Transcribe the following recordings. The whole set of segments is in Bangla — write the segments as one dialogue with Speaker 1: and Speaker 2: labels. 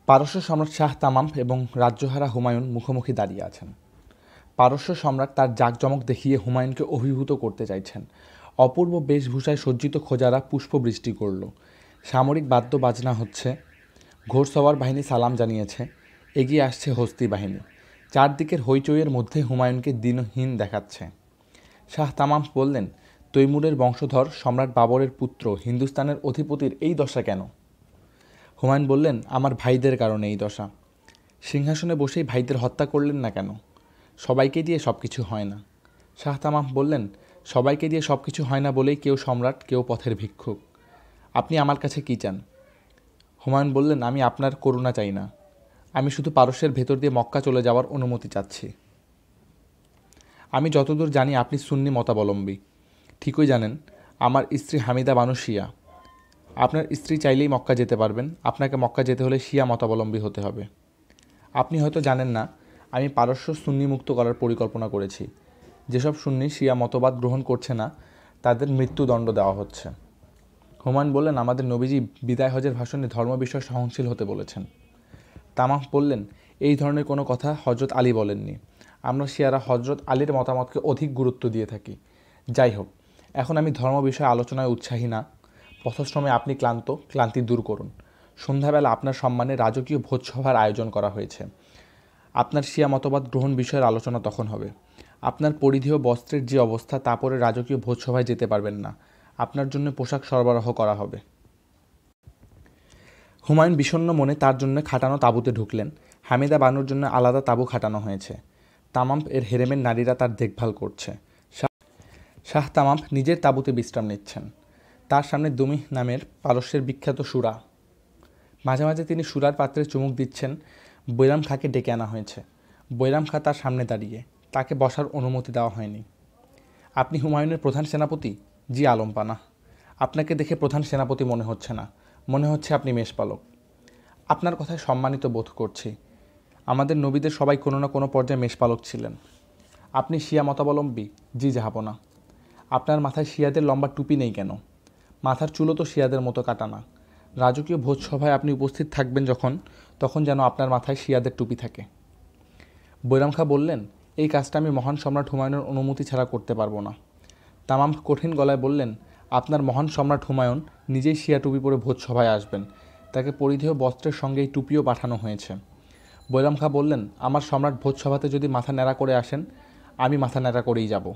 Speaker 1: পারস্য সম্রাট শাহ তামাম এবং রাজ্যহারা হুমায়ুন মুখোমুখি দাঁড়িয়ে আছেন। পারস্য সম্রাট তার জাঁকজমক দেখিয়ে হুমায়ুনকে অভিভূত করতে চাইছেন। অপূর্ব বেশভূষায় সজ্জিত খোজারা পুষ্পবৃষ্টি করল। সামরিক বাদ্য বাজনা হচ্ছে। ঘোড়সওয়ার বাহিনী সালাম জানিয়েছে। এগিয়ে আসছে হস্তি বাহিনী। চারদিকের হইচইয়ের মধ্যে হুমায়ুনকে দিনহীন দেখাচ্ছে। শাহ তামাম বললেন, তৈমুরের বংশধর সম্রাট বাবরের পুত্র হিন্দুস্তানের অধিপতির এই দশা কেন? হুমায়ুন বললেন, আমার ভাইদের কারণে এই দশা। সিংহাসনে বসেই ভাইদের হত্যা করলেন না কেন? সবাইকে দিয়ে সব কিছু হয় না। শাহ তামাম বললেন, সবাইকে দিয়ে সব কিছু হয় না বলেই কেউ সম্রাট, কেউ পথের ভিক্ষুক। আপনি আমার কাছে কী চান? হুমায়ুন বললেন, আমি আপনার করুণা চাই না। আমি শুধু পারস্যের ভেতর দিয়ে মক্কা চলে যাওয়ার অনুমতি চাচ্ছি। আমি যতদূর জানি আপনি সুন্নি মতাবলম্বী। ঠিকই জানেন, আমার স্ত্রী হামিদা বানু শিয়া। আপনার স্ত্রী চাইলেই মক্কা যেতে পারবেন। আপনাকে মক্কা যেতে হলে শিয়া মতাবলম্বী হতে হবে। আপনি হয়তো জানেন না, আমি পারস্য সুন্নি মুক্ত করার পরিকল্পনা করেছি। যেসব সুন্নি শিয়া মতবাদ গ্রহণ করছে না তাদের মৃত্যুদণ্ড দেওয়া হচ্ছে। হুমায়ুন বললেন, আমাদের নবীজি বিদায় হজের ভাষণে ধর্ম বিষয়ে সহনশীল হতে বলেছেন। তামাম বললেন, এই ধরনের কোনো কথা হজরত আলী বলেননি। আমরা শিয়ারা হজরত আলীর মতামতকে অধিক গুরুত্ব দিয়ে থাকি। যাই হোক, এখন আমি ধর্ম বিষয়ে আলোচনায় উৎসাহী না। পথশ্রমে আপনি ক্লান্তি দূর করুন। সন্ধ্যাবেলা আপনার সম্মানে রাজকীয় ভোজসভার আয়োজন করা হয়েছে। আপনার শিয়া মতবাদ গ্রহণ বিষয়ের আলোচনা তখন হবে। আপনার পরিধেয় বস্ত্রের যে অবস্থা তা পরে রাজকীয় ভোজসভায় যেতে পারবেন না। আপনার জন্য পোশাক সরবরাহ করা হবে। হুমায়ুন বিষণ্ণ মনে তার জন্য খাটানো তাঁবুতে ঢুকলেন। হামিদা বানুর জন্য আলাদা তাঁবু খাটানো হয়েছে। তামাম এর হেরেমের নারীরা তার দেখভাল করছে। শাহ তামাম নিজের তাঁবুতে বিশ্রাম নিচ্ছেন। তার সামনে দুমিহ নামের পারস্যের বিখ্যাত সুরা। মাঝে মাঝে তিনি সুরার পাত্রে চুমুক দিচ্ছেন। বৈরাম খাঁকে ডেকে আনা হয়েছে। বৈরাম খাঁ তার সামনে দাঁড়িয়ে। তাকে বসার অনুমতি দেওয়া হয়নি। আপনি হুমায়ুনের প্রধান সেনাপতি? জি আলমপানা। আপনাকে দেখে প্রধান সেনাপতি মনে হচ্ছে না, মনে হচ্ছে আপনি মেষপালক। আপনার কথায় সম্মানিত বোধ করছি। আমাদের নবীদের সবাই কোনো না কোনো পর্যায়ে মেষপালক ছিলেন। আপনি শিয়া মতাবলম্বী? জি জাহাপনা। আপনার মাথায় শিয়াদের লম্বা টুপি নেই কেন? মাথার চুলও তো শিয়াদের মতো কাটা না। রাজকীয় ভোজসভায় আপনি উপস্থিত থাকবেন তখন যেন আপনার মাথায় শিয়াদের টুপি থাকে। বৈরাম খাঁ বললেন, এই কাজটা আমি মহান সম্রাট হুমায়ুনের অনুমতি ছাড়া করতে পারবো না। তামাম কঠিন গলায় বললেন, আপনার মহান সম্রাট হুমায়ুন নিজেই শিয়া টুপি পরে ভোজসভায় আসবেন। তাকে পরিধেয় বস্ত্রের সঙ্গে এই টুপিও পাঠানো হয়েছে। বৈরাম খাঁ বললেন, আমার সম্রাট ভোজসভাতে যদি মাথা ন্যাড়া করে আসেন, আমি মাথা ন্যাড়া করেই যাব।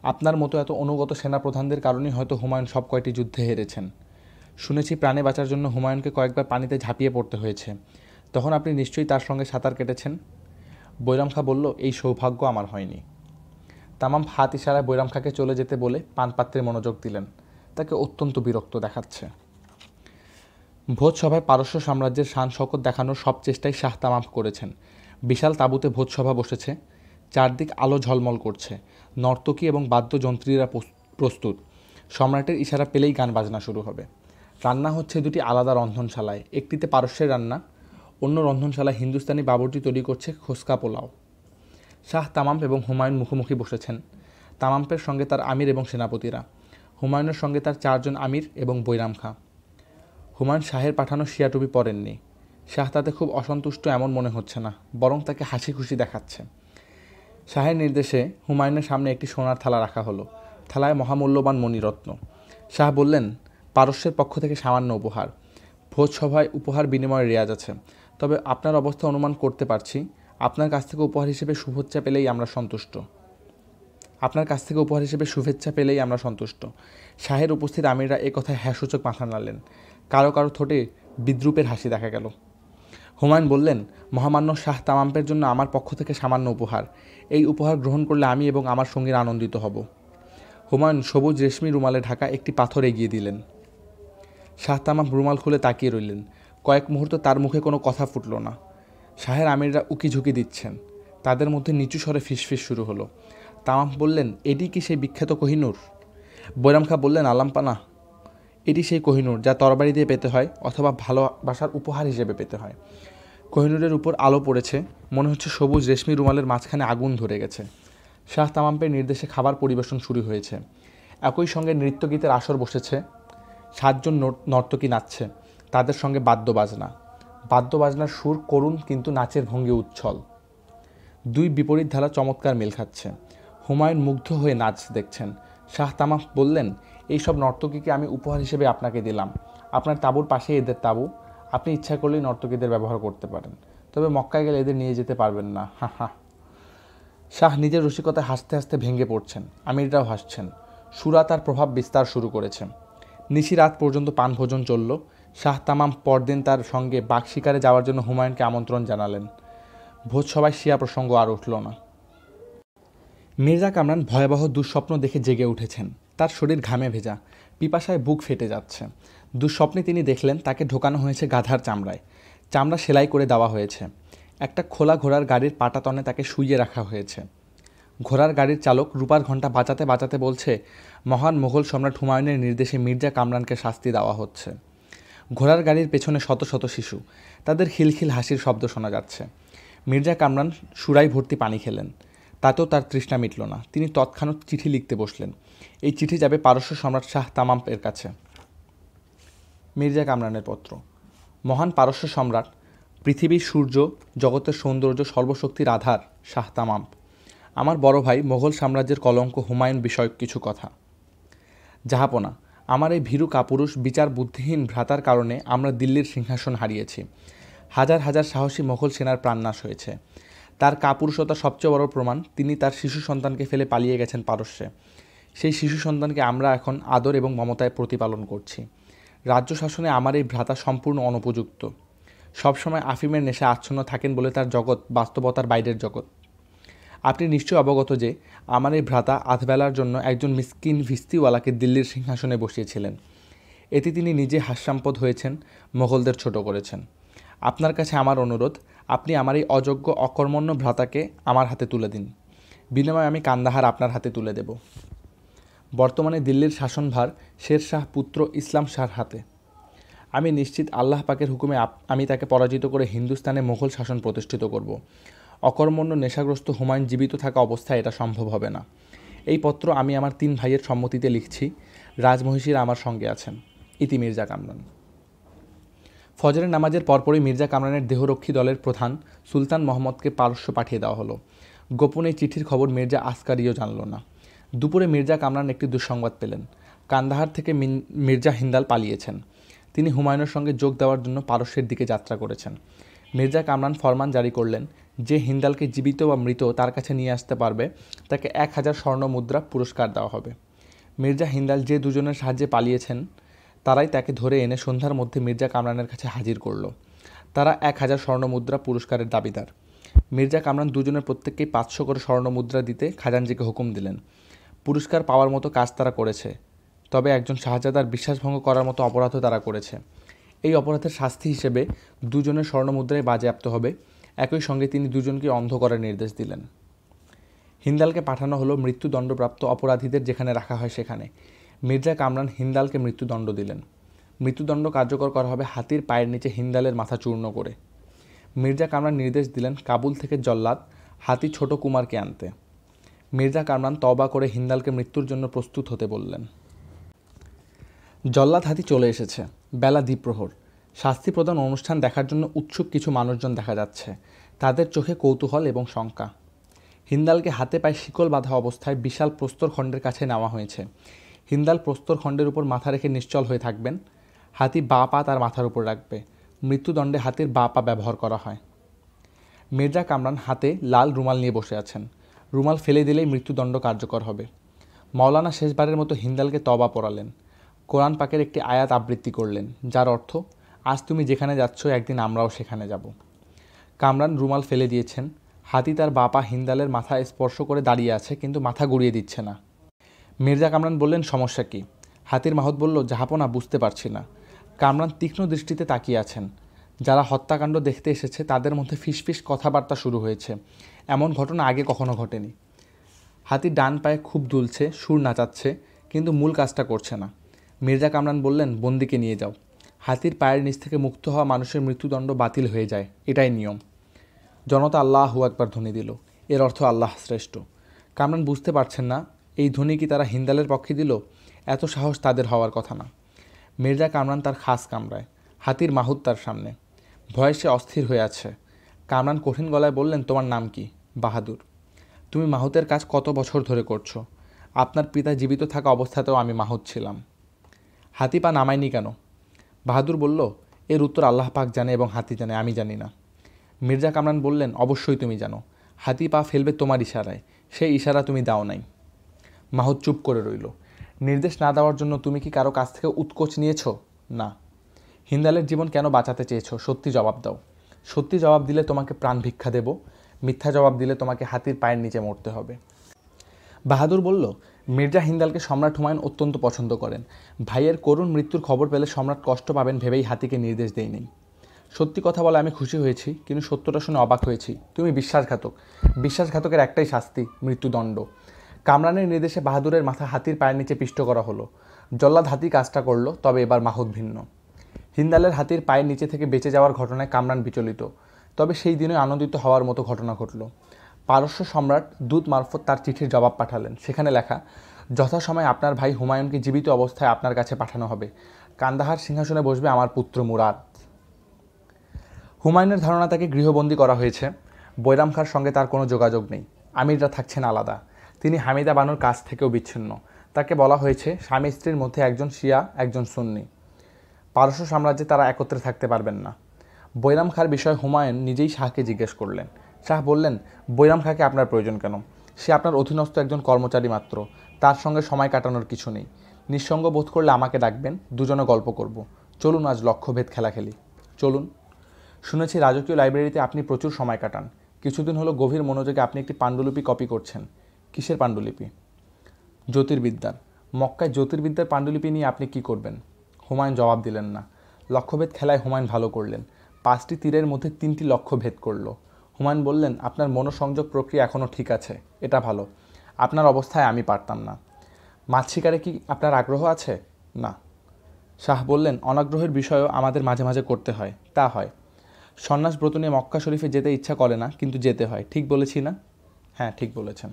Speaker 1: আপনার মতো এত অনুগত সেনাপ্রধানদের কারণেই হয়তো হুমায়ুন সব কয়টি যুদ্ধে হেরেছেন। শুনেছি প্রাণে বাঁচার জন্য হুমায়ুনকে কয়েকবার পানিতে ঝাঁপিয়ে পড়তে হয়েছে। তখন আপনি নিশ্চয়ই তার সঙ্গে সাঁতার কেটেছেন। বৈরাম খাঁ বলল, এই সৌভাগ্য আমার হয়নি। তামাম হাত ইশারায় বৈরাম খাঁকে চলে যেতে বলে পানপাত্রে মনোযোগ দিলেন। তাকে অত্যন্ত বিরক্ত দেখাচ্ছে। ভোজসভায় পারস্য সাম্রাজ্যের শান শওকত দেখানোর সব চেষ্টাই শাহ তামাম করেছেন। বিশাল তাঁবুতে ভোজসভা বসেছে। চারদিক আলো ঝলমল করছে। নর্তকী এবং বাদ্যযন্ত্রীরা প্রস্তুত। সম্রাটের ইশারা পেলেই গান বাজনা শুরু হবে। রান্না হচ্ছে দুটি আলাদা রন্ধনশালায়। একটিতে পারস্যের রান্না, অন্য রন্ধনশালায় হিন্দুস্তানি বাবুর্চি তৈরি করছে খোসকা পোলাও। শাহ তামাম এবং হুমায়ুন মুখোমুখি বসেছেন। তামামের সঙ্গে তার আমির এবং সেনাপতিরা। হুমায়ুনের সঙ্গে তার 4 জন আমির এবং বৈরাম খাঁ। হুমায়ুন শাহের পাঠানো শিয়া টুপি পরেননি। শাহ তাতে খুব অসন্তুষ্ট এমন মনে হচ্ছে না, বরং তাকে হাসি খুশি দেখাচ্ছে। শাহের নির্দেশে হুমায়ুনের সামনে একটি সোনার থালা রাখা হলো। থালায় মহামূল্যবান মণিরত্ন। শাহ বললেন, পারস্যের পক্ষ থেকে সামান্য উপহার। ভোজসভায় উপহার বিনিময়ের রেয়াজ আছে, তবে আপনার অবস্থা অনুমান করতে পারছি। আপনার কাছ থেকে উপহার হিসেবে শুভেচ্ছা পেলেই আমরা সন্তুষ্ট। শাহের উপস্থিত আমিররা এ কথায় হ্যাঁ সূচক মাথা নাড়লেন। কারো কারো ঠোঁটে বিদ্রূপের হাসি দেখা গেল। হুমায়ুন বললেন, মহামান্য শাহ তামামের জন্য আমার পক্ষ থেকে সামান্য উপহার। এই উপহার গ্রহণ করলে আমি এবং আমার সঙ্গীরা আনন্দিত হব। হুমায়ুন সবুজ রেশমি রুমালে ঢাকা একটি পাথর এগিয়ে দিলেন। শাহ তামাম রুমাল খুলে তাকিয়ে রইলেন। কয়েক মুহূর্ত তার মুখে কোনো কথা ফুটল না। শাহের আমিররা উকিঝুঁকি দিচ্ছেন। তাদের মধ্যে নিচু স্বরে ফিসফিস শুরু হলো। তামাম বললেন, এটি কি সেই বিখ্যাত কোহিনূর? বৈরাম খাঁ বললেন, আলাম্পানা, এটি সেই কোহিনূর যা তরবারি দিয়ে পেতে হয় অথবা ভালোবাসার উপহার হিসেবে পেতে হয়। কোহিনূরের উপর আলো পড়েছে, মনে হচ্ছে সবুজ রেশমি রুমালের মাঝখানে আগুন ধরে গেছে। শাহ তামামের নির্দেশে খাবার পরিবেশন শুরু হয়েছে। একই সঙ্গে নৃত্যগীতের আসর বসেছে। 7 জন নর্তকী নাচছে, তাদের সঙ্গে বাদ্য বাজনা। বাদ্যবাজনার সুর করুণ কিন্তু নাচের ভঙ্গি উচ্ছল। দুই বিপরীত ধারা চমৎকার মেল খাচ্ছে। হুমায়ুন মুগ্ধ হয়ে নাচ দেখছেন। শাহ তামাম বললেন, এইসব নর্তকীকে আমি উপহার হিসেবে আপনাকে দিলাম। আপনার তাঁবুর পাশেই এদের তাঁবু, আপনি ইচ্ছা করলেই নর্তকীদের ব্যবহার করতে পারেন, তবে মক্কায় গেলে এদের নিয়ে যেতে পারবেন না। হা হা। শাহ নিজের রসিকতায় হাসতে হাসতে ভেঙে পড়ছেন। আমিররাও হাসছেন। সুরা তার প্রভাব বিস্তার শুরু করেছে। নিশি রাত পর্যন্ত পানভোজন চলল। শাহ তামাম পরদিন তার সঙ্গে বাঘ শিকারে যাওয়ার জন্য হুমায়ুনকে আমন্ত্রণ জানালেন। ভোজসভায় শিয়া প্রসঙ্গ আর উঠল না। মির্জা কামরান ভয়াবহ দুঃস্বপ্ন দেখে জেগে উঠেছেন। তার শরীর ঘামে ভেজা, পিপাসায় বুক ফেটে যাচ্ছে। দুঃস্বপ্নে তিনি দেখলেন তাকে ঢোকানো হয়েছে গাধার চামড়ায়। চামড়া সেলাই করে দেওয়া হয়েছে। একটা খোলা ঘোড়ার গাড়ির পাটাতনে তাকে শুইয়ে রাখা হয়েছে। ঘোড়ার গাড়ির চালক রূপার ঘণ্টা বাজাতে বাজাতে বলছে, মহান মোগল সম্রাট হুমায়ুনের নির্দেশে মির্জা কামরানকে শাস্তি দেওয়া হচ্ছে। ঘোড়ার গাড়ির পেছনে শত শত শিশু, তাদের খিলখিল হাসির শব্দ শোনা যাচ্ছে। মির্জা কামরান সুরাই ভর্তি পানি খেলেন। তাতেও তার তৃষ্ণা মিটল না। তিনি তৎক্ষণাৎ চিঠি লিখতে বসলেন। এই চিঠি যাবে পারস্য সম্রাট শাহ তামামের কাছে। মির্জা কামরানের পত্র। মহান পারস্য সম্রাট, পৃথিবীর সূর্য, জগতের সৌন্দর্য, সর্বশক্তির আধার শাহ তামাম, আমার বড় ভাই মোগল সাম্রাজ্যের কলঙ্ক হুমায়ুন বিষয়ক কিছু কথা। জাহাপনা, আমার এই ভীরু কাপুরুষ বিচার বুদ্ধিহীন ভ্রাতার কারণে আমরা দিল্লির সিংহাসন হারিয়েছি। হাজার হাজার সাহসী মোগল সেনার প্রাণনাশ হয়েছে। তার কাপুরুষতার সবচেয়ে বড় প্রমাণ, তিনি তার শিশু সন্তানকে ফেলে পালিয়ে গেছেন পারস্যে। সেই শিশু সন্তানকে আমরা এখন আদর এবং মমতায় প্রতিপালন করছি। রাজ্য শাসনে আমার এই ভ্রাতা সম্পূর্ণ অনুপযুক্ত। সবসময় আফিমের নেশা আচ্ছন্ন থাকেন বলে তার জগৎ বাস্তবতার বাইরের জগৎ। আপনি নিশ্চয় অবগত যে আমার এই ভ্রাতা আধবেলার জন্য একজন মিসকিন ভিস্তিওয়ালাকে দিল্লির সিংহাসনে বসিয়েছিলেন। এতে তিনি নিজে হাস্যাম্পদ হয়েছেন, মোগলদের ছোট করেছেন। আপনার কাছে আমার অনুরোধ, আপনি আমার এই অযোগ্য অকর্মণ্য ভ্রাতাকে আমার হাতে তুলে দিন। বিনিময়ে আমি কান্দাহার আপনার হাতে তুলে দেব। বর্তমানে দিল্লির শাসনভার শের শাহ পুত্র ইসলাম শাহর হাতে। আমি নিশ্চিত আল্লাহ পাকের হুকুমে আমি তাকে পরাজিত করে হিন্দুস্তানে মোগল শাসন প্রতিষ্ঠিত করব। অকর্মণ্য নেশাগ্রস্ত হুমায়ুন জীবিত থাকা অবস্থায় এটা সম্ভব হবে না। এই পত্র আমি আমার 3 ভাইয়ের সম্মতিতে লিখছি। রাজমহিষীরা আমার সঙ্গে আছেন। ইতি মির্জা কামরান। ফজরের নামাজের পরপরই মির্জা কামরানের দেহরক্ষী দলের প্রধান সুলতান মোহাম্মদকে পারস্য পাঠিয়ে দেওয়া হলো। গোপনে চিঠির খবর মির্জা আসকারিও জানল না। দুপুরে মির্জা কামরান একটি দুঃসংবাদ পেলেন। কান্দাহার থেকে মির্জা হিন্দাল পালিয়েছেন। তিনি হুমায়ুনের সঙ্গে যোগ দেওয়ার জন্য পারস্যের দিকে যাত্রা করেছেন। মির্জা কামরান ফরমান জারি করলেন, যে হিন্দালকে জীবিত বা মৃত তার কাছে নিয়ে আসতে পারবে তাকে 1000 স্বর্ণ মুদ্রা পুরস্কার দেওয়া হবে। মির্জা হিন্দাল যে দুজনের সাহায্যে পালিয়েছেন তারাই তাকে ধরে এনে সন্ধ্যার মধ্যে মির্জা কামরানের কাছে হাজির করল। তারা 1000 স্বর্ণ মুদ্রা পুরস্কারের দাবিদার। মির্জা কামরান দুজনের প্রত্যেককেই 500 করে স্বর্ণ মুদ্রা দিতে খাজানজিকে হুকুম দিলেন। পুরস্কার পাওয়ার মতো কাজ তারা করেছে, তবে একজন শাহজাদার বিশ্বাসভঙ্গ করার মতো অপরাধও তারা করেছে। এই অপরাধের শাস্তি হিসেবে দুজনের স্বর্ণমুদ্রায় বাজেয়াপ্ত হবে। একই সঙ্গে তিনি দুজনকে অন্ধ করার নির্দেশ দিলেন। হিন্দালকে পাঠানো হলো মৃত্যুদণ্ডপ্রাপ্ত অপরাধীদের যেখানে রাখা হয় সেখানে। মির্জা কামরান হিন্দালকে মৃত্যুদণ্ড দিলেন। মৃত্যুদণ্ড কার্যকর করা হবে হাতির পায়ের নিচে হিন্দালের মাথা চূর্ণ করে। মির্জা কামরান নির্দেশ দিলেন কাবুল থেকে জল্লাদ হাতি ছোট কুমারকে আনতে। মির্জা কামরান তওবা করে হিন্দালকে মৃত্যুর জন্য প্রস্তুত হতে বললেন। জল্লাদ হাতি চলে এসেছে। বেলা দ্বিপ্রহর। শাস্তি প্রদান অনুষ্ঠান দেখার জন্য উৎসুক কিছু মানুষজন দেখা যাচ্ছে। তাদের চোখে কৌতূহল এবং শঙ্কা। হিন্দালকে হাতে পায়ে শিকল বাঁধা অবস্থায় বিশাল প্রস্তরখণ্ডের কাছে নেওয়া হয়েছে। হিন্দাল প্রস্তরখণ্ডের উপর মাথা রেখে নিশ্চল হয়ে থাকবেন। হাতি বাঁ পা তার মাথার উপর রাখবে। মৃত্যুদণ্ডে হাতির বাঁ পা ব্যবহার করা হয়। মির্জা কামরান হাতে লাল রুমাল নিয়ে বসে আছেন। রুমাল ফেলে দিলেই মৃত্যুদণ্ড কার্যকর হবে। মাওলানা শেষবারের মতো হিন্দালকে তওবা পড়ালেন। কোরআন পাকের একটি আয়াত আবৃত্তি করলেন, যার অর্থ, আজ তুমি যেখানে যাচ্ছ একদিন আমরাও সেখানে যাব। কামরান রুমাল ফেলে দিয়েছেন। হাতি তার বাপা হিন্দালের মাথায় স্পর্শ করে দাঁড়িয়ে আছে, কিন্তু মাথা ঘুরিয়ে দিচ্ছে না। মির্জা কামরান বললেন, সমস্যা কি? হাতির মাহত বলল, জাহাপনা, বুঝতে পারছি না। কামরান তীক্ষ্ণ দৃষ্টিতে তাকিয়ে আছেন। যারা হত্যাকাণ্ড দেখতে এসেছে তাদের মধ্যে ফিসফিস কথাবার্তা শুরু হয়েছে। এমন ঘটনা আগে কখনো ঘটেনি। হাতির ডান পায়ে খুব দুলছে, সুর নাচাচ্ছে, কিন্তু মূল কাজটা করছে না। মির্জা কামরান বললেন, বন্দিকে নিয়ে যাও। হাতির পায়ের নিচ থেকে মুক্ত হওয়া মানুষের মৃত্যুদণ্ড বাতিল হয়ে যায়, এটাই নিয়ম। জনতা আল্লাহু আকবার ধ্বনি দিল। এর অর্থ আল্লাহ শ্রেষ্ঠ। কামরান বুঝতে পারছেন না এই ধ্বনি কি তারা হিন্দালের পক্ষে দিল? এত সাহস তাদের হওয়ার কথা না। মির্জা কামরান তার খাস কামরায়, হাতির মাহুত তার সামনে। ভয়ে সে অস্থির হয়ে আছে। কামরান কঠিন গলায় বললেন, তোমার নাম কি? বাহাদুর। তুমি মাহুতের কাজ কত বছর ধরে করছো? আপনার পিতা জীবিত থাকা অবস্থাতেও আমি মাহুত ছিলাম। হাতি পা নামায়নি কেন? বাহাদুর বলল, এর উত্তর আল্লাহ পাক জানে এবং হাতি জানে, আমি জানি না। মির্জা কামরান বললেন, অবশ্যই তুমি জানো। হাতি পা ফেলবে তোমার ইশারায়, সেই ইশারা তুমি দাও নাই। মাহুত চুপ করে রইল। নির্দেশ না দেওয়ার জন্য তুমি কি কারো কাছ থেকে উৎকোচ নিয়েছ? না। হিন্দালের জীবন কেন বাঁচাতে চেয়েছো? সত্যি জবাব দাও। সত্যি জবাব দিলে তোমাকে প্রাণ ভিক্ষা দেব, মিথ্যা জবাব দিলে তোমাকে হাতির পায়ের নিচে মরতে হবে। বাহাদুর বলল, মির্জা হিন্দালকে সম্রাট হুমায়ুন অত্যন্ত পছন্দ করেন। ভাইয়ের করুণ মৃত্যুর খবর পেলে সম্রাট কষ্ট পাবেন ভেবেই হাতিকে নির্দেশ দেয়নি। সত্যি কথা বলে আমি খুশি হয়েছি, কিন্তু সত্যটা শুনে অবাক হয়েছি। তুমি বিশ্বাসঘাতক। বিশ্বাসঘাতকের একটাই শাস্তি, মৃত্যুদণ্ড। কামরানের নির্দেশে বাহাদুরের মাথা হাতির পায়ের নিচে পিষ্ট করা হলো। জল্লাদ হাতি কাজটা করল, তবে এবার মাহুত ভিন্ন। হিন্দালের হাতির পায়ের নিচে থেকে বেঁচে যাওয়ার ঘটনায় কামরান বিচলিত, তবে সেই দিনে আনন্দিত হওয়ার মতো ঘটনা ঘটল। পারস্য সম্রাট দূত মারফত তার চিঠির জবাব পাঠালেন। সেখানে লেখা, যথাসময়ে আপনার ভাই হুমায়ুনকে জীবিত অবস্থায় আপনার কাছে পাঠানো হবে। কান্দাহার সিংহাসনে বসবে আমার পুত্র মুরাদ। হুমায়ুনের ধারণা তাকে গৃহবন্দী করা হয়েছে। বৈরাম খাঁর সঙ্গে তার কোনো যোগাযোগ নেই। আমিররা থাকছেন আলাদা। তিনি হামিদা বানুর কাছ থেকেও বিচ্ছিন্ন। তাকে বলা হয়েছে স্বামী স্ত্রীর মধ্যে একজন শিয়া, একজন সুন্নি। পারস্য সাম্রাজ্যে তারা একত্রে থাকতে পারবেন না। বৈরাম খাঁর বিষয়ে হুমায়ুন নিজেই শাহকে জিজ্ঞেস করলেন। শাহ বললেন, বৈরাম খাঁকে আপনার প্রয়োজন কেন? সে আপনার অধীনস্থ একজন কর্মচারী মাত্র। তার সঙ্গে সময় কাটানোর কিছু নেই। নিঃসঙ্গ বোধ করলে আমাকে ডাকবেন, দুজনে গল্প করব। চলুন আজ লক্ষ্যভেদ খেলা খেলি। চলুন। শুনেছি রাজকীয় লাইব্রেরিতে আপনি প্রচুর সময় কাটান। কিছুদিন হলো গভীর মনোযোগে আপনি একটি পাণ্ডুলিপি কপি করছেন। কিসের পাণ্ডুলিপি? জ্যোতির্বিদ্যার। মক্কায় জ্যোতির্বিদ্যার পাণ্ডুলিপি নিয়ে আপনি কি করবেন? হুমায়ুন জবাব দিলেন না। লক্ষ্যভেদ খেলায় হুমায়ুন ভালো করলেন। 5টি তীরের মধ্যে 3টি লক্ষ্য ভেদ করল। হুমায়ুন বললেন, আপনার মনোসংযোগ প্রক্রিয়া এখনও ঠিক আছে, এটা ভালো। আপনার অবস্থায় আমি পারতাম না। মাছ শিকারে কি আপনার আগ্রহ আছে? না। শাহ বললেন, অনাগ্রহের বিষয়ও আমাদের মাঝে মাঝে করতে হয়। তা হয়। সন্ন্যাস ব্রত নিয়ে মক্কা শরীফে যেতে ইচ্ছা করে না, কিন্তু যেতে হয়। ঠিক বলেছি না? হ্যাঁ, ঠিক বলেছেন।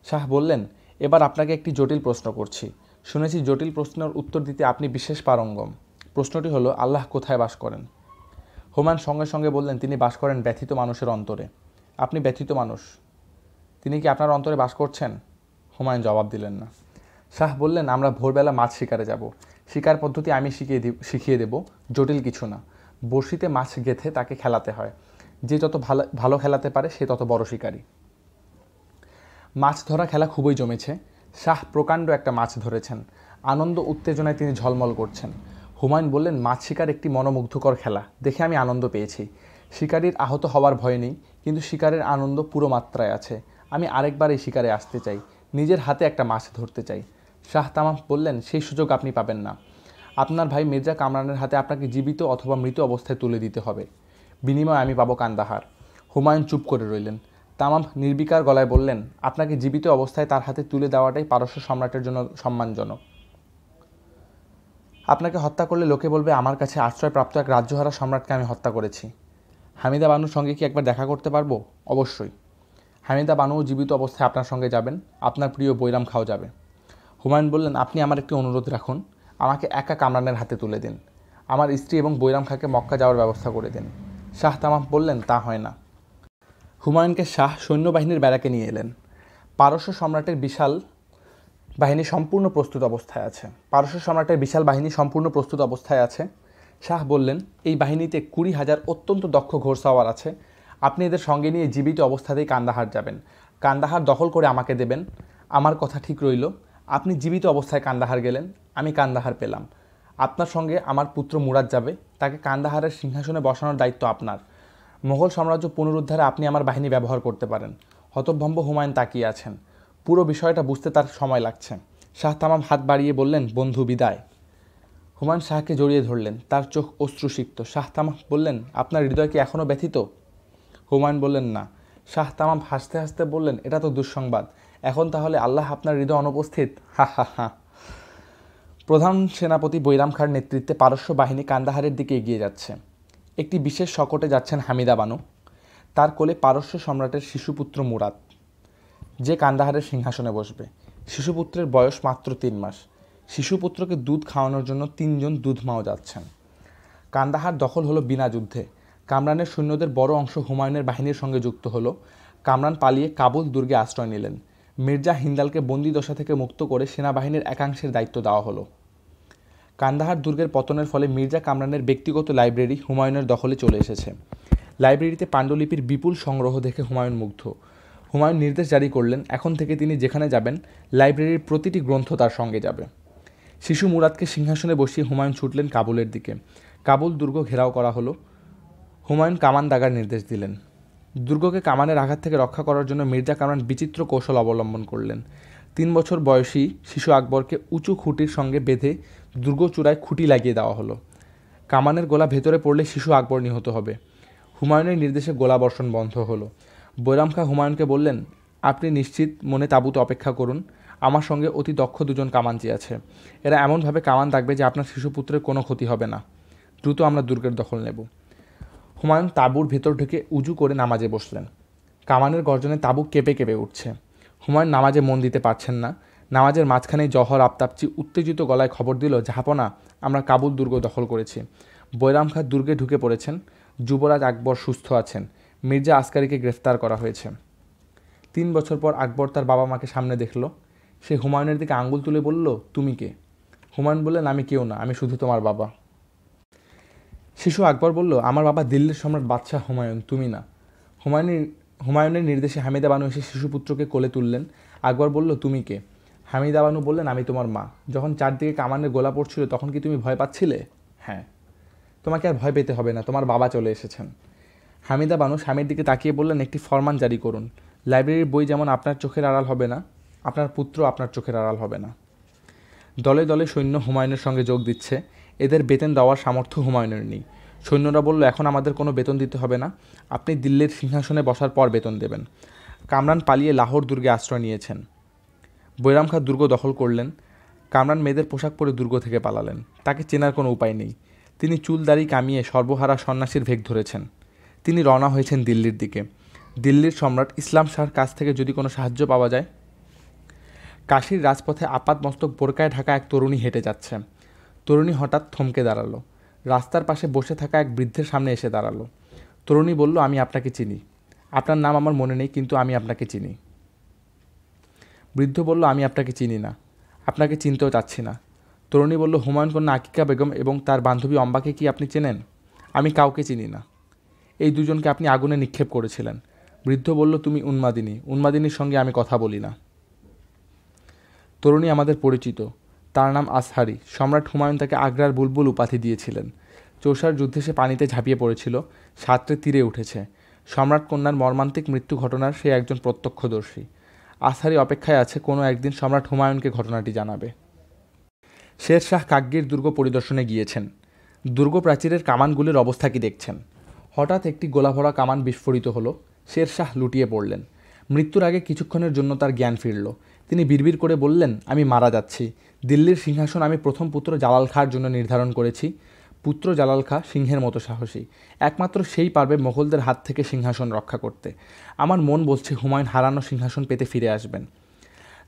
Speaker 1: শাহ বললেন, এবার আপনাকে একটি জটিল প্রশ্ন করছি। শুনেছি জটিল প্রশ্নের উত্তর দিতে আপনি বিশেষ পারঙ্গম। প্রশ্নটি হলো, আল্লাহ কোথায় বাস করেন? হুমায়ুন সঙ্গে সঙ্গে বললেন, তিনি বাস করেন ব্যথিত মানুষের অন্তরে। আপনি ব্যথিত মানুষ, তিনি কি আপনার অন্তরে বাস করছেন? হুমায়ুন জবাব দিলেন না। শাহ বললেন, আমরা ভোরবেলা মাছ শিকারে যাব। শিকার পদ্ধতি আমি শিখিয়ে দেব, জটিল কিছু না। বড়শিতে মাছ গেঁথে তাকে খেলাতে হয়। যে যত ভালো খেলাতে পারে সে তত বড় শিকারী। মাছ ধরা খেলা খুবই জমেছে। শাহ প্রকাণ্ড একটা মাছ ধরেছেন। আনন্দ উত্তেজনায় তিনি ঝলমল করছেন। হুমায়ুন বললেন, মাছ শিকার একটি মনোমুগ্ধকর খেলা, দেখে আমি আনন্দ পেয়েছি। শিকারীর আহত হওয়ার ভয় নেই, কিন্তু শিকারের আনন্দ পুরো মাত্রায় আছে। আমি আরেকবার এই শিকারে আসতে চাই, নিজের হাতে একটা মাছ ধরতে চাই। শাহ তামাম বললেন, সেই সুযোগ আপনি পাবেন না। আপনার ভাই মির্জা কামরানের হাতে আপনাকে জীবিত অথবা মৃত অবস্থায় তুলে দিতে হবে। বিনিময়ে আমি পাবো কান্দাহার। হুমায়ুন চুপ করে রইলেন। তামাম নির্বিকার গলায় বললেন, আপনাকে জীবিত অবস্থায় তার হাতে তুলে দেওয়াটাই পারস্য সম্রাটের জন্য সম্মানজনক। আপনাকে হত্যা করলে লোকে বলবে আমার কাছে আশ্রয়প্রাপ্ত এক রাজ্যহারা সম্রাটকে আমি হত্যা করেছি। হামিদা বানুর সঙ্গে কি একবার দেখা করতে পারবো? অবশ্যই। হামিদা বানুও জীবিত অবস্থায় আপনার সঙ্গে যাবেন, আপনার প্রিয় বৈরাম খাও যাবে। হুমায়ুন বললেন, আপনি আমার একটি অনুরোধ রাখুন, আমাকে একা কামরানের হাতে তুলে দিন। আমার স্ত্রী এবং বৈরাম খাঁকে মক্কা যাওয়ার ব্যবস্থা করে দিন। শাহ তামাম বললেন, তা হয় না। হুমায়ুনকে শাহ সৈন্যবাহিনীর ব্যারাকে নিয়ে এলেন। পারস্য সম্রাটের বিশাল বাহিনী সম্পূর্ণ প্রস্তুত অবস্থায় আছে। শাহ বললেন, এই বাহিনীতে 20,000 অত্যন্ত দক্ষ ঘোড়সাওয়ার আছে। আপনি এদের সঙ্গে নিয়ে জীবিত অবস্থাতেই কান্দাহার যাবেন। কান্দাহার দখল করে আমাকে দেবেন। আমার কথা ঠিক রইল। আপনি জীবিত অবস্থায় কান্দাহার গেলেন, আমি কান্দাহার পেলাম। আপনার সঙ্গে আমার পুত্র মুরাদ যাবে, তাকে কান্দাহারের সিংহাসনে বসানোর দায়িত্ব আপনার। মোগল সাম্রাজ্য পুনরুদ্ধারে আপনি আমার বাহিনী ব্যবহার করতে পারেন। হতভম্ব হুমায়ুন তাকিয়ে আছেন। পুরো বিষয়টা বুঝতে তার সময় লাগছে। শাহ তামাম হাত বাড়িয়ে বললেন, বন্ধু বিদায়। হুমায়ুন শাহকে জড়িয়ে ধরলেন, তার চোখ অশ্রুসিক্ত। শাহ তামাম বললেন, আপনার হৃদয় কি এখনও ব্যথিত? হুমায়ুন বললেন, না। শাহ তামাম হাসতে হাসতে বললেন, এটা তো দুঃসংবাদ। এখন তাহলে আল্লাহ আপনার হৃদয় অনুপস্থিত? হা হা হা। প্রধান সেনাপতি বৈরাম খাঁর নেতৃত্বে পারস্য বাহিনী কান্দাহারের দিকে এগিয়ে যাচ্ছে। একটি বিশেষ শকটে যাচ্ছেন হামিদা বানু। তার কোলে পারস্য সম্রাটের শিশুপুত্র মুরাদ, যে কান্দাহারের সিংহাসনে বসবে। শিশুপুত্রের বয়স মাত্র 3 মাস। শিশুপুত্রকে দুধ খাওয়ানোর জন্য 3 জন দুধমাও যাচ্ছেন। কান্দাহার দখল হলো বিনা যুদ্ধে। কামরানের সৈন্যদের বড় অংশ হুমায়ুনের বাহিনীর সঙ্গে যুক্ত হলো। কামরান পালিয়ে কাবুল দুর্গে আশ্রয় নিলেন। মির্জা হিন্দালকে বন্দিদশা থেকে মুক্ত করে সেনাবাহিনীর একাংশের দায়িত্ব দেওয়া হলো। কান্দাহার দুর্গের পতনের ফলে মির্জা কামরানের ব্যক্তিগত লাইব্রেরি হুমায়ুনের দখলে চলে এসেছে। লাইব্রেরিতে পাণ্ডুলিপির বিপুল সংগ্রহ দেখে হুমায়ুন মুগ্ধ। হুমায়ুন নির্দেশ জারি করলেন, এখন থেকে তিনি যেখানে যাবেন লাইব্রেরির প্রতিটি গ্রন্থ তার সঙ্গে যাবে। শিশু মুরাদকে সিংহাসনে বসিয়ে হুমায়ুন ছুটলেন কাবুলের দিকে। কাবুল দুর্গ ঘেরাও করা হলো। হুমায়ুন কামান দাগার নির্দেশ দিলেন। দুর্গকে কামানের আঘাত থেকে রক্ষা করার জন্য মির্জা কামরান বিচিত্র কৌশল অবলম্বন করলেন। 3 বছর বয়সী শিশু আকবরকে উঁচু খুঁটির সঙ্গে বেঁধে দুর্গ চূড়ায় খুঁটি লাগিয়ে দেওয়া হলো। কামানের গোলা ভেতরে পড়লে শিশু আকবর নিহত হবে। হুমায়ুনের নির্দেশে গোলাবর্ষণ বন্ধ হলো। বৈরাম খাঁ হুমায়ুনকে বললেন, আপনি নিশ্চিত মনে তাঁবুতে অপেক্ষা করুন, আমার সঙ্গে অতি দক্ষ 2জন কামানজি আছে। এরা এমনভাবে কামান দাগবে যে আপনার শিশুপুত্রের কোনো ক্ষতি হবে না। দ্রুত আমরা দুর্গের দখল নেব। হুমায়ুন তাঁবুর ভেতর ঢুকে উজু করে নামাজে বসলেন। কামানের গর্জনে তাঁবু কেঁপে কেঁপে উঠছে। হুমায়ুন নামাজে মন দিতে পারছেন না। নামাজের মাঝখানেই জহর আফতাবচি উত্তেজিত গলায় খবর দিল, জাহাপনা, আমরা কাবুল দুর্গ দখল করেছি। বৈরাম খাঁ দুর্গে ঢুকে পড়েছেন। যুবরাজ আকবর সুস্থ আছেন। মির্জা আসকারিকে গ্রেফতার করা হয়েছে। 3 বছর পর আকবর তার বাবা মাকে সামনে দেখল। সে হুমায়ুনের দিকে আঙ্গুল তুলে বলল, তুমি কে? হুমায়ুন বললেন, আমি কেউ না, আমি শুধু তোমার বাবা। শিশু আকবর বলল, আমার বাবা দিল্লির সম্রাট বাদশাহ হুমায়ুন, তুমি না। হুমায়ুনের নির্দেশে হামিদা বানু এসে শিশুপুত্রকে কোলে তুললেন। আকবর বলল, তুমি কে? হামিদা বানু বললেন, আমি তোমার মা। যখন চারদিকে কামানের গোলা পড়ছিল তখন কি তুমি ভয় পাচ্ছিলে? হ্যাঁ। তোমাকে আর ভয় পেতে হবে না, তোমার বাবা চলে এসেছেন। হামিদা বানু স্বামীর দিকে তাকিয়ে বললেন, একটি ফরমান জারি করুন। লাইব্রেরির বই যেমন আপনার চোখের আড়াল হবে না, আপনার পুত্র আপনার চোখের আড়াল হবে না। দলে দলে সৈন্য হুমায়ুনের সঙ্গে যোগ দিচ্ছে। এদের বেতন দেওয়ার সামর্থ্য হুমায়ুনের নেই। সৈন্যরা বলল, এখন আমাদের কোনো বেতন দিতে হবে না, আপনি দিল্লির সিংহাসনে বসার পর বেতন দেবেন। কামরান পালিয়ে লাহোর দুর্গে আশ্রয় নিয়েছেন। বৈরাম খাঁ দুর্গ দখল করলেন। কামরান মেয়েদের পোশাক পরে দুর্গ থেকে পালালেন। তাকে চেনার কোনো উপায় নেই। তিনি চুল দাড়ি কামিয়ে সর্বহারা সন্ন্যাসীর ভেগ ধরেছেন। তিনি রওনা হয়েছেন দিল্লির দিকে। দিল্লির সম্রাট ইসলাম শাহর কাছ থেকে যদি কোনো সাহায্য পাওয়া যায়। কাশীর রাজপথে আপাতমস্তক বোরকায় ঢাকা এক তরুণী হেঁটে যাচ্ছে। তরুণী হঠাৎ থমকে দাঁড়ালো। রাস্তার পাশে বসে থাকা এক বৃদ্ধের সামনে এসে দাঁড়ালো। তরুণী বলল, আমি আপনাকে চিনি। আপনার নাম আমার মনে নেই, কিন্তু আমি আপনাকে চিনি। বৃদ্ধ বলল, আমি আপনাকে চিনি না, আপনাকে চিনতেও চাচ্ছি না। তরুণী বলল, হুমায়ুন কন্যা আকিকা বেগম এবং তার বান্ধবী অম্বাকে কি আপনি চেনেন? আমি কাউকে চিনি না। এই দুজনকে আপনি আগুনে নিক্ষেপ করেছিলেন। বৃদ্ধ বলল, তুমি উন্মাদিনী, উন্মাদিনীর সঙ্গে আমি কথা বলি না। তরুণী আমাদের পরিচিত, তার নাম আসহারি। সম্রাট হুমায়ুন তাকে আগ্রার বুলবুল উপাধি দিয়েছিলেন। চৌসার যুদ্ধে সে পানিতে ঝাঁপিয়ে পড়েছিল, সাঁতরে তীরে উঠেছে। সম্রাট কন্যার মর্মান্তিক মৃত্যু ঘটনার সে একজন প্রত্যক্ষদর্শী। আসহারি অপেক্ষায় আছে, কোনো একদিন সম্রাট হুমায়ুনকে ঘটনাটি জানাবে। শের শাহ কাগ্গির দুর্গ পরিদর্শনে গিয়েছেন। দুর্গ প্রাচীরের কামানগুলির অবস্থা কি দেখছেন। হঠাৎ একটি গোলাভরা কামান বিস্ফোরিত হলো। শের শাহ লুটিয়ে পড়লেন। মৃত্যুর আগে কিছুক্ষণের জন্য তার জ্ঞান ফিরল। তিনি বিড়বিড় করে বললেন, আমি মারা যাচ্ছি। দিল্লির সিংহাসন আমি প্রথম পুত্র জালাল খাঁর জন্য নির্ধারণ করেছি। পুত্র জালাল খাঁ সিংহের মতো সাহসী, একমাত্র সেই পারবে মোগলদের হাত থেকে সিংহাসন রক্ষা করতে। আমার মন বলছে হুমায়ুন হারানো সিংহাসন পেতে ফিরে আসবেন।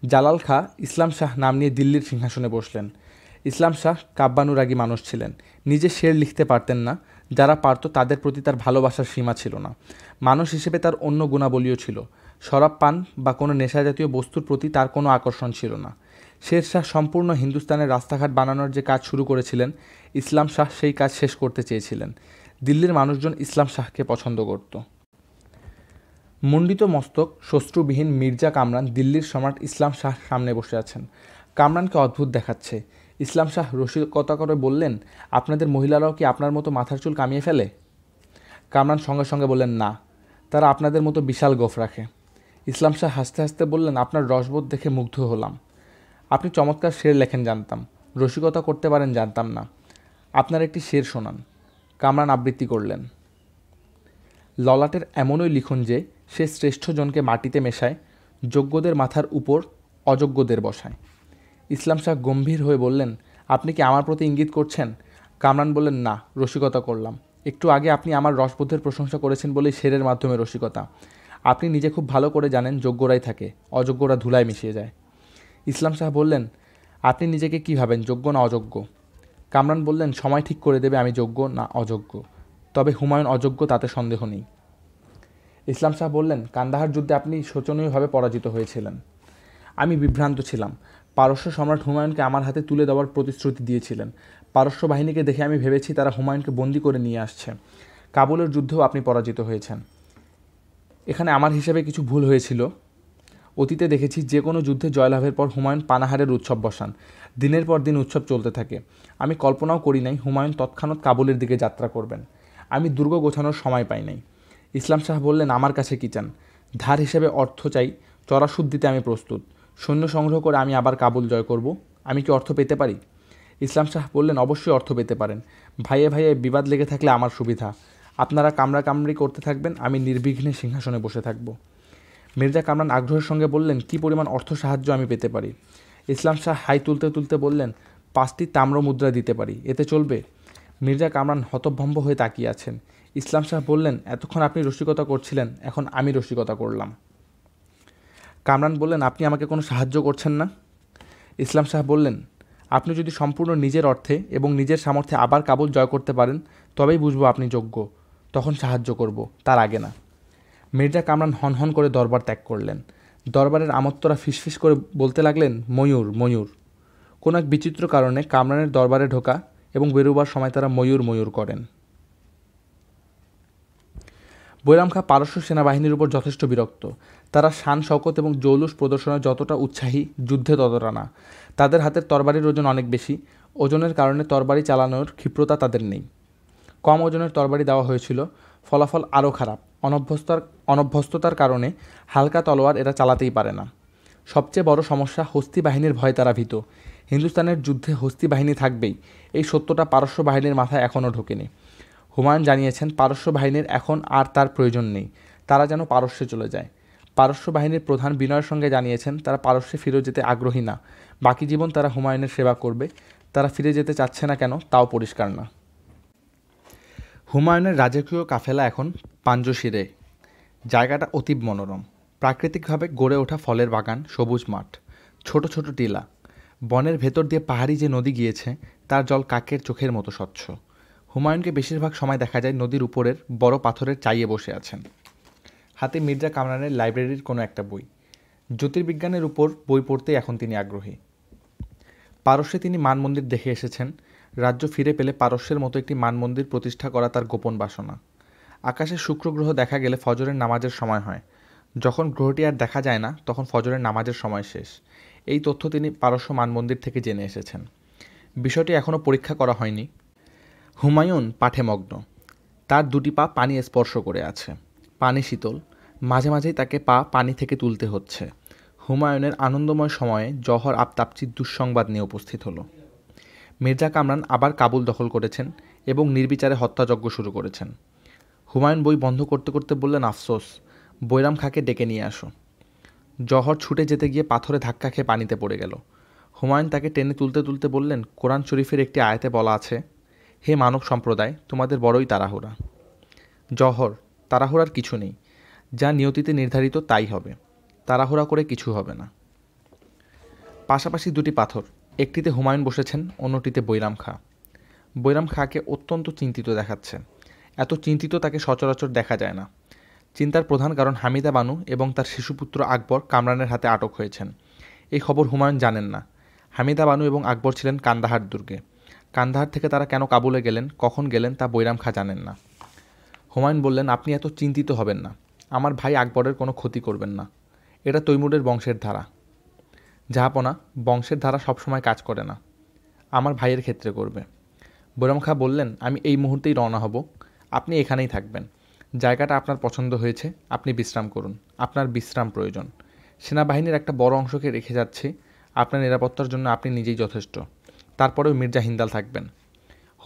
Speaker 1: জালাল খাঁ ইসলাম শাহ নাম নিয়ে দিল্লির সিংহাসনে বসলেন। ইসলাম শাহ কাব্যানুরাগী মানুষ ছিলেন। নিজে শের লিখতে পারতেন না, যারা পারত তাদের প্রতি তার ভালোবাসার সীমা ছিল না। মানুষ হিসেবে তার অন্য গুণাবলীও ছিল। শরাব পান বা কোনো নেশাজাতীয় বস্তুর প্রতি তার কোনো আকর্ষণ ছিল না। শের শাহ সম্পূর্ণ হিন্দুস্তানের রাস্তাঘাট বানানোর যে কাজ শুরু করেছিলেন, ইসলাম শাহ সেই কাজ শেষ করতে চেয়েছিলেন। দিল্লির মানুষজন ইসলাম শাহকে পছন্দ করত। মুন্ডিত মস্তক শস্ত্রবিহীন মির্জা কামরান দিল্লির সম্রাট ইসলাম শাহ সামনে বসে আছেন। কামরানকে অদ্ভুত দেখাচ্ছে। ইসলাম শাহ রসিকতা করে বললেন, আপনাদের মহিলারাও কি আপনার মতো মাথার চুল কামিয়ে ফেলে? কামরান সঙ্গে সঙ্গে বললেন, না, তারা আপনাদের মতো বিশাল গোঁফ রাখে। ইসলাম শাহ হাসতে হাসতে বললেন, আপনার রসবোধ দেখে মুগ্ধ হলাম। আপনি চমৎকার শের লেখেন জানতাম, রসিকতা করতে পারেন জানতাম না। আপনার একটি শের শোনান। কামরান আবৃত্তি করলেন। ললাটের এমনই লিখন যে সে শ্রেষ্ঠজনকে মাটিতে মেশায়, যোগ্যদের মাথার উপর অযোগ্যদের বসায়। ইসলাম শাহ গম্ভীর হয়ে বললেন, আপনি কি আমার প্রতি ইঙ্গিত করছেন? কামরান বললেন, না, রসিকতা করলাম। একটু আগে আপনি আমার রসবোধের প্রশংসা করেছেন বলেই শেরের মাধ্যমে রসিকতা। আপনি নিজে খুব ভালো করে জানেন যোগ্যরাই থাকে, অযোগ্যরা ধুলায় মিশিয়ে যায়। ইসলাম শাহ বললেন, আপনি নিজেকে কী ভাবেন, যোগ্য না অযোগ্য? কামরান বললেন, সময় ঠিক করে দেবে আমি যোগ্য না অযোগ্য। তবে হুমায়ুন অযোগ্য তাতে সন্দেহ নেই। ইসলাম শাহ বললেন, কান্দাহার যুদ্ধে আপনি শোচনীয়ভাবে পরাজিত হয়েছিলেন। আমি বিভ্রান্ত ছিলাম। পারস্য সম্রাট হুমায়ুনকে আমার হাতে তুলে দেওয়ার প্রতিশ্রুতি দিয়েছিলেন। পারস্য বাহিনীকে দেখে আমি ভেবেছি তারা হুমায়ুনকে বন্দী করে নিয়ে আসছে। কাবুলের যুদ্ধেও আপনি পরাজিত হয়েছেন। এখানে আমার হিসেবে কিছু ভুল হয়েছিল। অতীতে দেখেছি যে কোনো যুদ্ধে জয়লাভের পর হুমায়ুন পানাহারের উৎসব বসান। দিনের পর দিন উৎসব চলতে থাকে। আমি কল্পনাও করি নাই হুমায়ুন তৎক্ষণাৎ কাবুলের দিকে যাত্রা করবেন। আমি দুর্গ গোছানোর সময় পাই নাই। ইসলাম শাহ বললেন, আমার কাছে কী চান? ধার হিসেবে অর্থ চাই, চড়া সুদ দিতে আমি প্রস্তুত। সৈন্য সংগ্রহ করে আমি আবার কাবুল জয় করব। আমি কি অর্থ পেতে পারি? ইসলাম শাহ বললেন, অবশ্যই অর্থ পেতে পারেন। ভাইয়ে ভাইয়ে বিবাদ লেগে থাকলে আমার সুবিধা। আপনারা কামড়াকামড়ি করতে থাকবেন, আমি নির্বিঘ্নে সিংহাসনে বসে থাকব। মির্জা কামরান আগ্রহের সঙ্গে বললেন, কী পরিমাণ অর্থ সাহায্য আমি পেতে পারি? ইসলাম শাহ হাই তুলতে তুলতে বললেন, 5টি তাম্র মুদ্রা দিতে পারি, এতে চলবে? মির্জা কামরান হতভম্ব হয়ে তাকিয়ে আছেন। ইসলাম শাহ বললেন, এতক্ষণ আপনি রসিকতা করছিলেন, এখন আমি রসিকতা করলাম। কামরান বললেন, আপনি আমাকে কোনো সাহায্য করছেন না? ইসলাম শাহ বললেন, আপনি যদি সম্পূর্ণ নিজের অর্থে এবং নিজের সামর্থ্যে আবার কাবুল জয় করতে পারেন তবেই বুঝবো আপনি যোগ্য, তখন সাহায্য করব, তার আগে না। মির্জা কামরান হনহন করে দরবার ত্যাগ করলেন। দরবারের আমত্তরা ফিসফিস করে বলতে লাগলেন, ময়ূর ময়ূর। কোনো এক বিচিত্র কারণে কামরানের দরবারে ঢোকা এবং বেরোবার সময় তারা ময়ূর ময়ূর করেন। বৈরাম খাঁ পারস্য সেনাবাহিনীর উপর যথেষ্ট বিরক্ত। তারা শান শওকত এবং জৌলুস প্রদর্শনে যতটা উৎসাহী, যুদ্ধে ততটা না। তাদের হাতের তরবারির ওজন অনেক বেশি। ওজনের কারণে তরবারি চালানোর ক্ষিপ্রতা তাদের নেই। কম ওজনের তরবারি দেওয়া হয়েছিল, ফলাফল আরও খারাপ। অনভ্যস্ততার কারণে হালকা তলোয়ার এরা চালাতেই পারে না। সবচেয়ে বড় সমস্যা, হস্তি বাহিনীর ভয়ে তারা ভীত। হিন্দুস্তানের যুদ্ধে হস্তি বাহিনী থাকবেই, এই সত্যটা পারস্য বাহিনীর মাথায় এখনও ঢোকেনি। হুমায়ুন জানিয়েছেন পারস্য বাহিনীর এখন আর তার প্রয়োজন নেই, তারা যেন পারস্যে চলে যায়। পারস্য বাহিনীর প্রধান বিনয়ের সঙ্গে জানিয়েছেন তারা পারস্যে ফিরে যেতে আগ্রহী না, বাকি জীবন তারা হুমায়ুনের সেবা করবে। তারা ফিরে যেতে চাচ্ছে না কেন তাও পরিষ্কার না। হুমায়ুনের রাজকীয় কাফেলা এখন পাঞ্জশিরে। জায়গাটা অতীব মনোরম। প্রাকৃতিকভাবে গড়ে ওঠা ফলের বাগান, সবুজ মাঠ, ছোট ছোট টিলা। বনের ভেতর দিয়ে পাহাড়ি যে নদী গিয়েছে তার জল কাকের চোখের মতো স্বচ্ছ। হুমায়ুনকে বেশিরভাগ সময় দেখা যায় নদীর উপরের বড় পাথরের চাইয়ে বসে আছেন। হাতে মির্জা কামরানের লাইব্রেরির কোনো একটা বই। জ্যোতির্বিজ্ঞানের উপর বই পড়তেই এখন তিনি আগ্রহী। পারস্যে তিনি মানমন্দির দেখে এসেছেন। রাজ্য ফিরে পেলে পারস্যের মতো একটি মানমন্দির প্রতিষ্ঠা করা তার গোপন বাসনা। আকাশে শুক্র গ্রহ দেখা গেলে ফজরের নামাজের সময় হয়। যখন গ্রহটি আর দেখা যায় না তখন ফজরের নামাজের সময় শেষ। এই তথ্য তিনি পারস্য মানমন্দির থেকে জেনে এসেছেন। বিষয়টি এখনও পরীক্ষা করা হয়নি। হুমায়ুন পাঠে মগ্ন। তার দুটি পা পানি স্পর্শ করে আছে। পানি শীতল, মাঝে মাঝেই তাকে পা পানি থেকে তুলতে হচ্ছে। হুমায়ুনের আনন্দময় সময়ে জহর আফতাবচির দুঃসংবাদ নিয়ে উপস্থিত হলো। মির্জা কামরান আবার কাবুল দখল করেছেন এবং নির্বিচারে হত্যাযজ্ঞ শুরু করেছেন। হুমায়ুন বই বন্ধ করতে করতে বললেন, আফসোস, বৈরাম খাঁকে ডেকে নিয়ে আসো। জহর ছুটে যেতে গিয়ে পাথরে ধাক্কা খেয়ে পানিতে পড়ে গেল। হুমায়ুন তাকে টেনে তুলতে তুলতে বললেন, কোরআন শরীফের একটি আয়াতে বলা আছে, হে মানব সম্প্রদায়, তোমাদের বড়ই তাড়াহুড়া। জহর, তাড়াহুড়ার কিছু নেই। যা নিয়তিতে নির্ধারিত তাই হবে। তাড়াহুড়া করে কিছু হবে না। পাশাপাশি দুটি পাথর, একটিতে হুমায়ুন বসেছেন, অন্যটিতে বৈরাম খাঁ। বৈরাম খাঁকে অত্যন্ত চিন্তিত দেখাচ্ছে। এত চিন্তিত তাকে সচরাচর দেখা যায় না। চিন্তার প্রধান কারণ হামিদা বানু এবং তার শিশুপুত্র আকবর কামরানের হাতে আটক হয়েছেন। এই খবর হুমায়ুন জানেন না। হামিদা বানু এবং আকবর ছিলেন কান্দাহার দুর্গে। কান্দাহার থেকে তারা কেন কাবুলে গেলেন, কখন গেলেন তা বৈরাম খাঁ জানেন না। হুমায়ুন বললেন, আপনি এত চিন্তিত হবেন না। আমার ভাই আকবরের কোনো ক্ষতি করবেন না। এটা তৈমুরের বংশের ধারা। জাহাপনা, বংশের ধারা সবসময় কাজ করে না। আমার ভাইয়ের ক্ষেত্রে করবে। বৈরাম খাঁ বললেন, আমি এই মুহূর্তেই রওনা হব। আপনি এখানেই থাকবেন। জায়গাটা আপনার পছন্দ হয়েছে, আপনি বিশ্রাম করুন। আপনার বিশ্রাম প্রয়োজন। সেনাবাহিনীর একটা বড় অংশকে রেখে যাচ্ছি। আপনার নিরাপত্তার জন্য আপনি নিজেই যথেষ্ট। তারপরেও মির্জা হিন্দাল থাকবেন।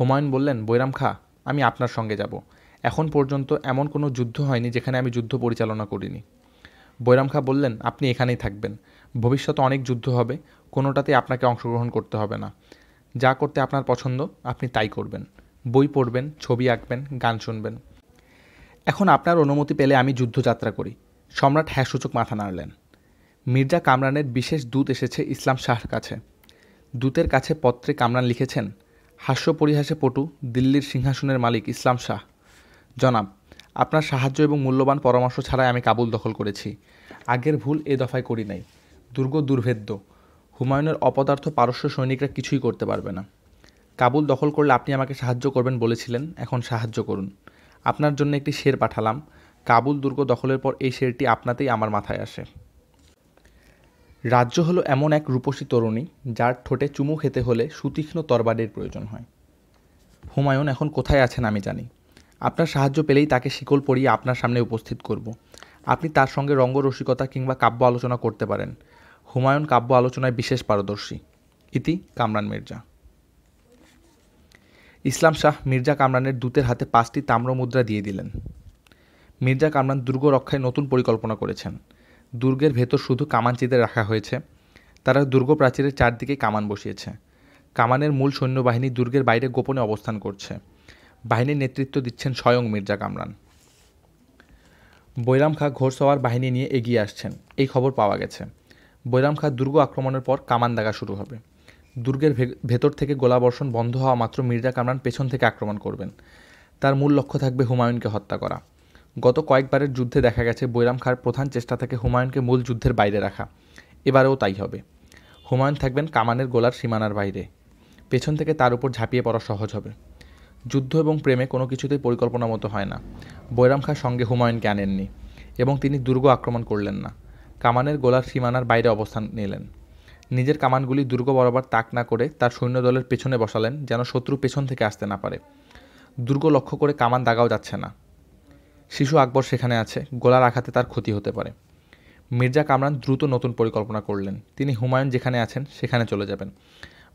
Speaker 1: হুমায়ুন বললেন, বৈরাম খাঁ, আমি আপনার সঙ্গে যাব। এখন পর্যন্ত এমন কোনো যুদ্ধ হয়নি যেখানে আমি যুদ্ধ পরিচালনা করিনি। বৈরাম খাঁ বললেন, আপনি এখানেই থাকবেন। ভবিষ্যতে অনেক যুদ্ধ হবে, কোনোটাতেই আপনাকে অংশগ্রহণ করতে হবে না। যা করতে আপনার পছন্দ আপনি তাই করবেন। বই পড়বেন, ছবি আঁকবেন, গান শুনবেন। এখন আপনার অনুমতি পেলে আমি যুদ্ধযাত্রা করি। সম্রাট হ্যাঁ সূচক মাথা নাড়লেন। মির্জা কামরানের বিশেষ দূত এসেছে ইসলাম শাহর কাছে। দূতের কাছে পত্রে কামরান লিখেছেন, হাস্য পরিহাসে পটু দিল্লির সিংহাসনের মালিক ইসলাম শাহ। জনাব, আপনার সাহায্য এবং মূল্যবান পরামর্শ ছাড়াই আমি কাবুল দখল করেছি। আগের ভুল এ দফায় করি নাই। দুর্গ দুর্ভেদ্য। হুমায়ুনের অপদার্থ পারস্য সৈনিকরা কিছুই করতে পারবে না। কাবুল দখল করলে আপনি আমাকে সাহায্য করবেন বলেছিলেন, এখন সাহায্য করুন। আপনার জন্য একটি শের পাঠালাম। কাবুল দুর্গ দখলের পর এই শেরটি আপনাতেই আমার মাথায় আসে। রাজ্য হলো এমন এক রূপসী তরুণী যার ঠোঁটে চুমু খেতে হলে সুতীক্ষ্ণ তরবারির প্রয়োজন হয়। হুমায়ুন এখন কোথায় আছেন আমি জানি। আপনার সাহায্য পেলেই তাকে শিকল পরিয়ে আপনার সামনে উপস্থিত করব। আপনি তার সঙ্গে রঙ্গরসিকতা কিংবা কাব্য আলোচনা করতে পারেন। হুমায়ুন কাব্য আলোচনায় বিশেষ পারদর্শী। ইতি কামরান মির্জা। ইসলাম শাহ মির্জা কামরানের দূতের হাতে 5টি তাম্রমুদ্রা দিয়ে দিলেন। মির্জা কামরান দুর্গ রক্ষায় নতুন পরিকল্পনা করেছেন। দুর্গের ভেতর শুধু কামানচিদের রাখা হয়েছে। তারা দুর্গ প্রাচীরের চারদিকে কামান বসিয়েছে। কামানের মূল সৈন্যবাহিনী দুর্গের বাইরে গোপনে অবস্থান করছে। বাহিনীর নেতৃত্ব দিচ্ছেন স্বয়ং মির্জা কামরান। বৈরাম খাঁ ঘোড়সওয়ার বাহিনী নিয়ে এগিয়ে আসছেন, এই খবর পাওয়া গেছে। বৈরাম খাঁ দুর্গ আক্রমণের পর কামান দাগা শুরু হবে। দুর্গের ভেতর থেকে গোলাবর্ষণ বন্ধ হওয়া মাত্র মির্জা কামরান পেছন থেকে আক্রমণ করবেন। তার মূল লক্ষ্য থাকবে হুমায়ুনকে হত্যা করা। গত কয়েকবারের যুদ্ধে দেখা গেছে বৈরাম খাঁর প্রধান চেষ্টা থাকে হুমায়ুনকে মূল যুদ্ধের বাইরে রাখা। এবারেও তাই হবে। হুমায়ুন থাকবেন কামানের গোলার সীমানার বাইরে। পেছন থেকে তার উপর ঝাঁপিয়ে পড়া সহজ হবে। যুদ্ধ এবং প্রেমে কোনো কিছুতেই পরিকল্পনা মতো হয় না। বৈরাম খাঁ সঙ্গে হুমায়ুনকে আনেননি এবং তিনি দুর্গ আক্রমণ করলেন না। কামানের গোলার সীমানার বাইরে অবস্থান নিলেন। নিজের কামানগুলি দুর্গ বরাবর তাক না করে তার সৈন্যদলের পেছনে বসালেন, যেন শত্রু পেছন থেকে আসতে না পারে। দুর্গ লক্ষ্য করে কামান দাগাও যাচ্ছে না। শিশু আকবর সেখানে আছে, গোলার আঘাতে তার ক্ষতি হতে পারে। মির্জা কামরান দ্রুত নতুন পরিকল্পনা করলেন। তিনি হুমায়ুন যেখানে আছেন সেখানে চলে যাবেন।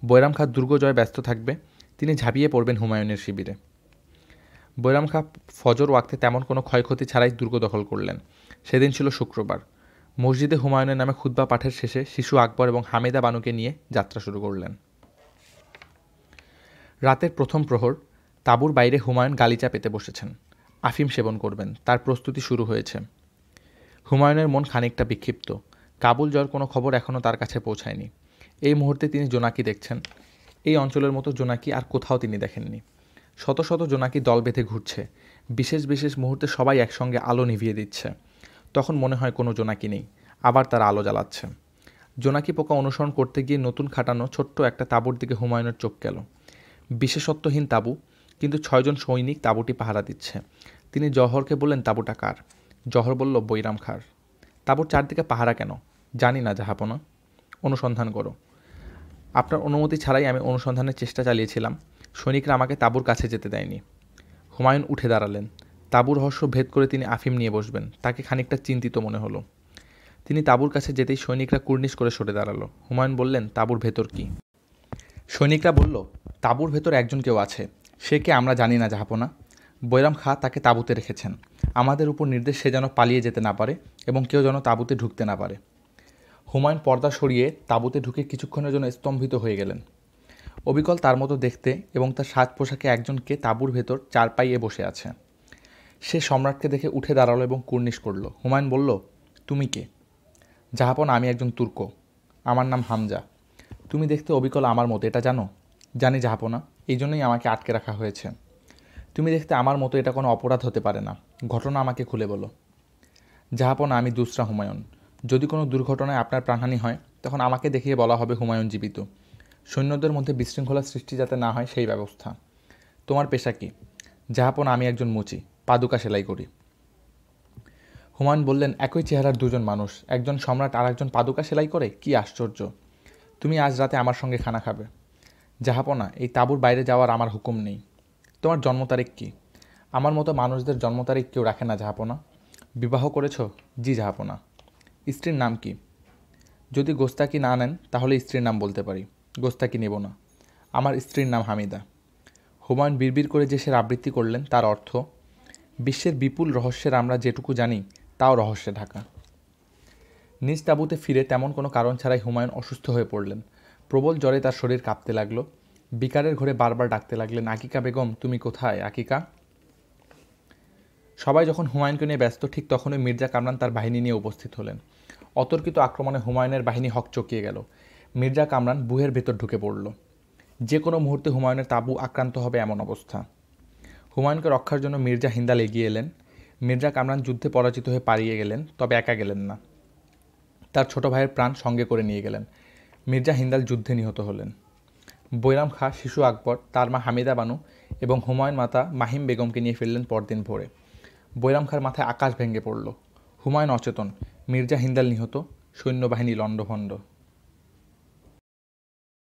Speaker 1: বৈরাম খাঁ দুর্গ জয়ে ব্যস্ত থাকবে। তিনি ঝাঁপিয়ে পড়বেন হুমায়ুনের শিবিরে। বৈরাম খাঁ ফজর ওয়াক্তে তেমন কোনো ক্ষয়ক্ষতি ছাড়াই দুর্গ দখল করলেন। সেদিন ছিল শুক্রবার। মসজিদে হুমায়ুনের নামে খুতবা পাঠের শেষে শিশু আকবর এবং হামিদা বানুকে নিয়ে যাত্রা শুরু করলেন। রাতের প্রথম প্রহর। তাঁবুর বাইরে হুমায়ুন গালিচা পেতে বসেছেন। আফিম সেবন করবেন, তার প্রস্তুতি শুরু হয়েছে। হুমায়ুনের মন খানিকটা বিক্ষিপ্ত। কাবুল জয়ের কোনো খবর এখনও তার কাছে পৌঁছায়নি। এই মুহূর্তে তিনি জোনাকি দেখছেন। এই অঞ্চলের মতো জোনাকি আর কোথাও তিনি দেখেননি। শত শত জোনাকি দল বেঁধে ঘুরছে। বিশেষ বিশেষ মুহূর্তে সবাই একসঙ্গে আলো নিভিয়ে দিচ্ছে। তখন মনে হয় কোনো জোনাকি নেই, আবার তারা আলো জ্বালাচ্ছে। জোনাকি পোকা অনুসরণ করতে গিয়ে নতুন খাটানো ছোট্ট একটা তাঁবুর দিকে হুমায়ুনের চোখ গেল। বিশেষত্বহীন তাঁবু, কিন্তু 6 জন সৈনিক তাঁবুটি পাহারা দিচ্ছে। তিনি জওহরকে বললেন, তাঁবুটা কার? জওহর বলল, বৈরাম খাঁর। তাঁবুর চারদিকে পাহারা কেন? জানি না জাহাপনা। অনুসন্ধান করো। আপনার অনুমতি ছাড়াই আমি অনুসন্ধানের চেষ্টা চালিয়েছিলাম। সৈনিকরা আমাকে তাঁবুর কাছে যেতে দেয়নি। হুমায়ুন উঠে দাঁড়ালেন। তাঁবুর রহস্য ভেদ করে তিনি আফিম নিয়ে বসবেন, তাকে খানিকটা চিন্তিত মনে হলো। তিনি তাঁবুর কাছে যেতেই সৈনিকরা কুর্নিশ করে সরে দাঁড়ালো। হুমায়ুন বললেন, তাঁবুর ভেতর কি? সৈনিকরা বলল, তাঁবুর ভেতর একজন কেউ আছে। সে কে আমরা জানি না জাহাপনা। বৈরাম খাঁ তাকে তাঁবুতে রেখেছেন। আমাদের উপর নির্দেশ সে যেন পালিয়ে যেতে না পারে এবং কেউ যেন তাঁবুতে ঢুকতে না পারে। হুমায়ুন পর্দা সরিয়ে তাঁবুতে ঢুকে কিছুক্ষণের জন্য স্তম্ভিত হয়ে গেলেন। অবিকল তার মতো দেখতে এবং তার সাজ পোশাকে একজনকে তাঁবুর ভেতর চারপাইয়ে বসে আছে। সে সম্রাটকে দেখে উঠে দাঁড়ালো এবং কুর্নিশ করল। হুমায়ুন বলল, তুমি কে? জাহাপনা, আমি একজন তুর্ক। আমার নাম হামজা। তুমি দেখতে অবিকল আমার মতো, এটা জানো? জানি জাহাপনা, এই জন্যই আমাকে আটকে রাখা হয়েছে। তুমি দেখতে আমার মতো, এটা কোনো অপরাধ হতে পারে না। ঘটনা আমাকে খুলে বলো। জাহাপনা, আমি দুসরা হুমায়ুন। যদি কোনো দুর্ঘটনায় আপনার প্রাণহানি হয় তখন আমাকে দেখিয়ে বলা হবে হুমায়ুন জীবিত। সৈন্যদের মধ্যে বিশৃঙ্খলা সৃষ্টি যাতে না হয় সেই ব্যবস্থা। তোমার পেশা কি? জাহাপনা, আমি একজন মুচি, পাদুকা সেলাই করি। হুমায়ুন বললেন, একই চেহারার দুজন মানুষ, একজন সম্রাট আর একজন পাদুকা সেলাই করে? কি আশ্চর্য! তুমি আজ রাতে আমার সঙ্গে খানা খাবে। জাহাপনা, এই তাঁবুর বাইরে যাওয়ার আমার হুকুম নেই। তোমার জন্ম তারিখ কি? আমার মতো মানুষদের জন্ম তারিখ কেউ রাখে না জাহাপনা। বিবাহ করেছ? জি জাহাপনা। স্ত্রীর নাম কি? যদি গোস্তাকি না নেন তাহলে স্ত্রীর নাম বলতে পারি। গোস্তাকি নেব না। আমার স্ত্রীর নাম হামিদা। হুমায়ুন বিড়বিড় করে যে সে আবৃত্তি করলেন তার অর্থ, বিশ্বের বিপুল রহস্যের আমরা যেটুকু জানি তাও রহস্যে ঢাকা। নিজ তাঁবুতে ফিরে তেমন কোনো কারণ ছাড়াই হুমায়ুন অসুস্থ হয়ে পড়লেন। প্রবল জ্বরে তার শরীর কাঁপতে লাগলো। বিকারের ঘরে বারবার ডাকতে লাগলেন, আকিকা বেগম, তুমি কোথায় আকিকা? সবাই যখন হুমায়ুনকে নিয়ে ব্যস্ত, ঠিক তখনই মির্জা কামরান তার বাহিনী নিয়ে উপস্থিত হলেন। অতর্কিত আক্রমণে হুমায়ুনের বাহিনী হকচকিয়ে গেল। মির্জা কামরান বুহের ভেতর ঢুকে পড়ল। যে কোনো মুহূর্তে হুমায়ুনের তাঁবু আক্রান্ত হবে এমন অবস্থা। হুমায়ুনকে রক্ষার জন্য মির্জা হিন্দাল এগিয়ে এলেন। মির্জা কামরান যুদ্ধে পরাজিত হয়ে পালিয়ে গেলেন, তবে একা গেলেন না। তার ছোট ভাইয়ের প্রাণ সঙ্গে করে নিয়ে গেলেন। মির্জা হিন্দাল যুদ্ধে নিহত হলেন। বৈরাম খাঁ, শিশু আকবর, তার মা হামিদা বানু এবং হুমায়ুন মাতা মাহিম বেগমকে নিয়ে ফিরলেন পরদিন ভোরে। বৈরাম খাঁর মাথায় আকাশ ভেঙে পড়ল। হুমায়ুন অচেতন, মির্জা হিন্দাল নিহত, সৈন্যবাহিনী লণ্ডভণ্ড।